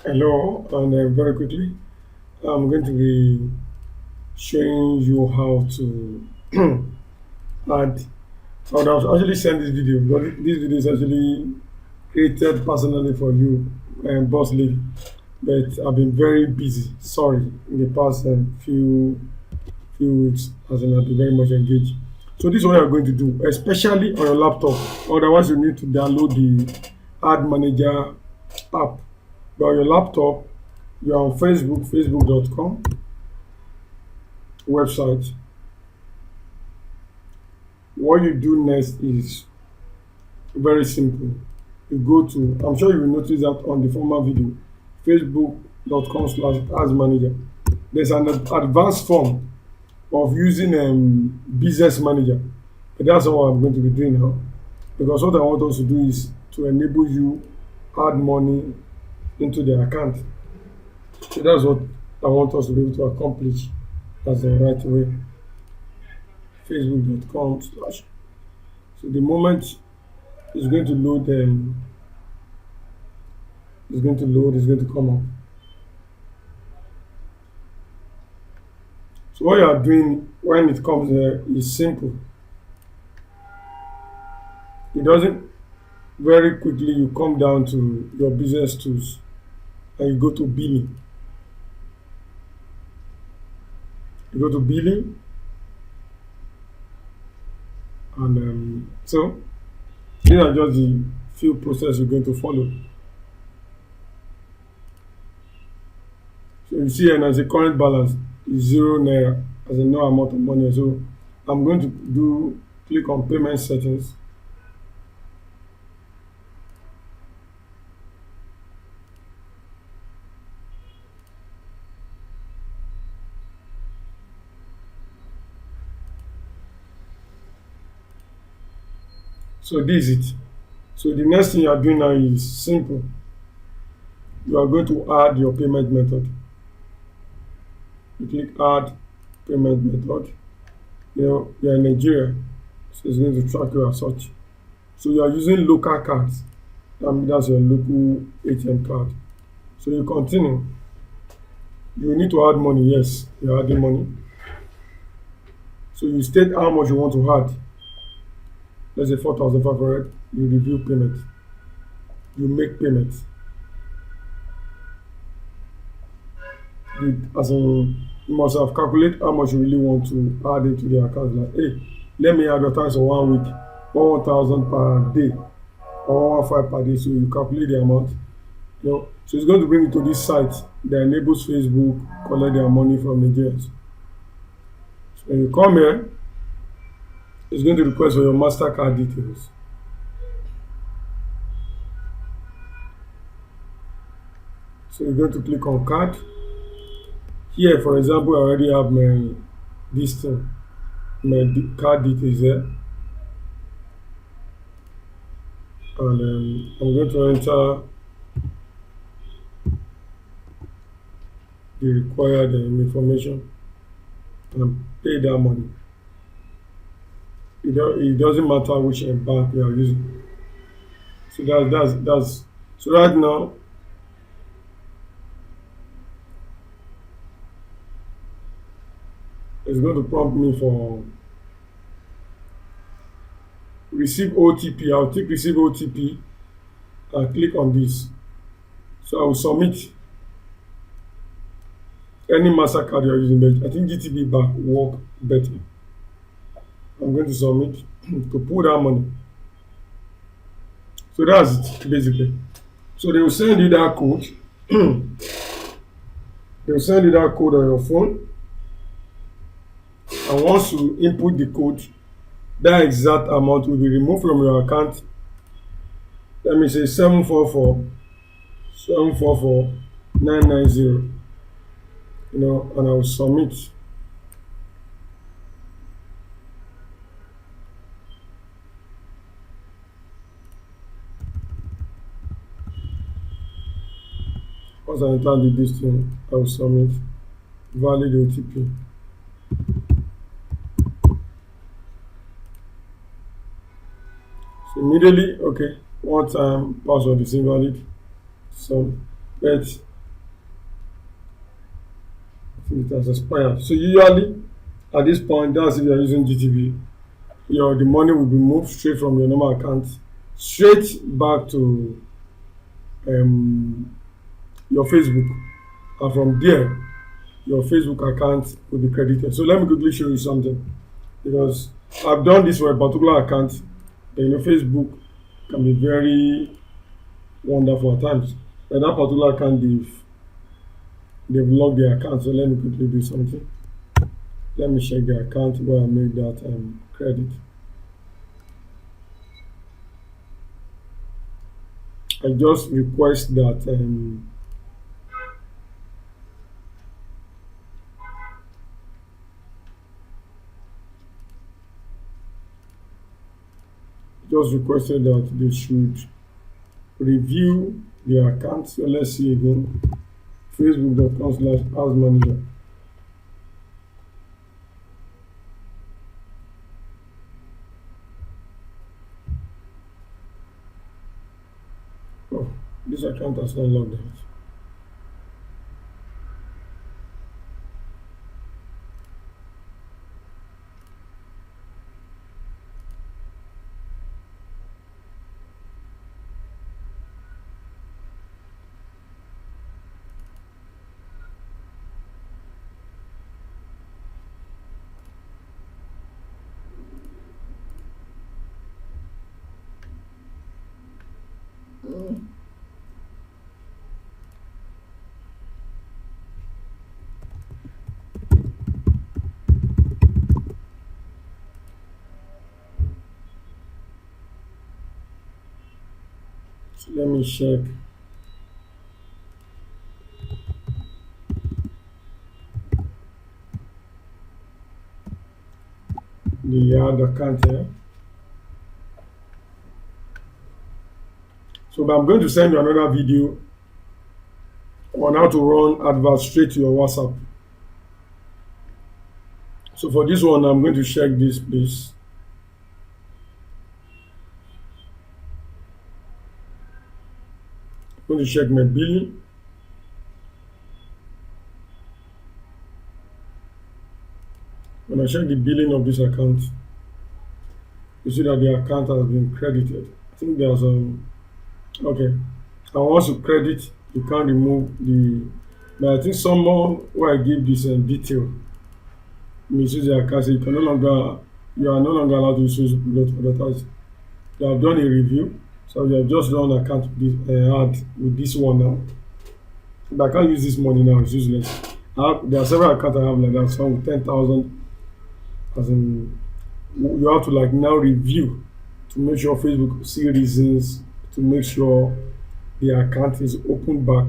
Hello, and very quickly, I'm going to be showing you how to add. I would have actually sent this video, but this video is actually created personally for you, boss lady. But I've been very busy. Sorry, in the past few weeks, as in I've been very much engaged. So this is what you're going to do, especially on your laptop. Otherwise, you need to download the Ad Manager app. But on your laptop, you're on Facebook, facebook.com website. What you do next is very simple. You go to, I'm sure you will notice that on the former video, facebook.com/ads manager. There's an advanced form of using business manager. But that's not what I'm going to be doing now. Because what I want us to do is to enable you add money into the account. So that's what I want us to be able to accomplish. That's the right way. Facebook.com slash. So the moment it's going to load, it's going to come up. So what you are doing when it comes there is simple. It doesn't very quickly you come down to your business tools and you go to billing. You go to billing and so these are just the few process you're going to follow. So you see and as a current balance is 0 naira as a no amount of money. So I'm going to do click on payment settings. So this is it. So the next thing you are doing now is simple. You are going to add your payment method. You click add payment method. You're in Nigeria, so it's going to track you as such. So you are using local cards. That's your local ATM card. So you continue. You need to add money. Yes, you're adding money. So you state how much you want to add. Let's say 4,500. You review payment. You make payment. As in, you must have calculated how much you really want to add into the account. Like, hey, let me advertise for 1 week, 1,000 per day, or 1,500 per day. So you calculate the amount. So it's going to bring you to this site that enables Facebook collect their money from Nigerians. So when you come here, it's going to request for your MasterCard details. So you're going to click on card. Here, for example, I already have my card details there, and I'm going to enter the required information and pay that money. It doesn't matter which bank you are using. So that's so right now it's going to prompt me for receive OTP. I'll click receive OTP and click on this. So I will submit any MasterCard you're using, but I think GTB Bank will work better. I'm going to submit to pull that money. So that's it basically. So they will send you that code. They will send you that code on your phone. And once you input the code, that exact amount will be removed from your account. Let me say 744 and I will submit. Once I enter this thing, I will submit valid OTP. So immediately, okay, one time password is invalid. So but it has expired. So usually at this point, that's if you are using GTB, the money will be moved straight from your normal account straight back to um, your Facebook, and from there your Facebook account will be credited. So let me quickly show you something, because I've done this for a particular account. Facebook can be very wonderful at times. But that particular account, they've locked their account. So let me quickly do something. Let me check the account where I made that credit. I just request that just requested that they should review their account. So let's see again. Facebook.com/house manager. Oh, this account has not logged out. So let me check. The ad account here. So I'm going to send you another video on how to run adverts straight to your WhatsApp. So for this one, I'm going to check this place. I'm going to check my billing. When I check the billing of this account, you see that the account has been credited. I think there's okay. And once you credit, you can't remove the. But I think someone where I give this detail misuse the account, so you are no longer allowed to use Facebook to advertise. They have done a review, so you have just done an account with this ad with this one now. But I can't use this money now; it's useless. There are several accounts I have like that. Some with 10,000, as in you have to like now review to make sure Facebook see reasons to make sure the account is opened back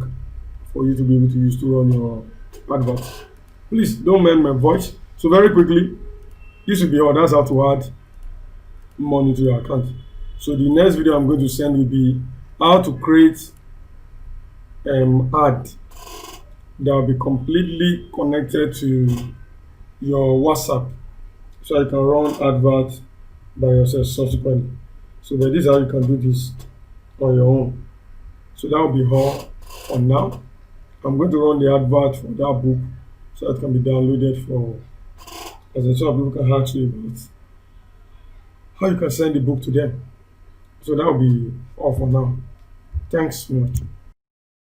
for you to be able to use to run your advert. Please don't mind my voice. So very quickly, this will be all. That's how to add money to your account. So the next video I'm going to send will be how to create ad that will be completely connected to your WhatsApp, so you can run adverts by yourself subsequently. So but this is how you can do this on your own. So that will be all for now. I'm going to run the advert for that book so it can be downloaded for as a so people can ask you about how you can send the book to them. So that will be all for now. Thanks so much.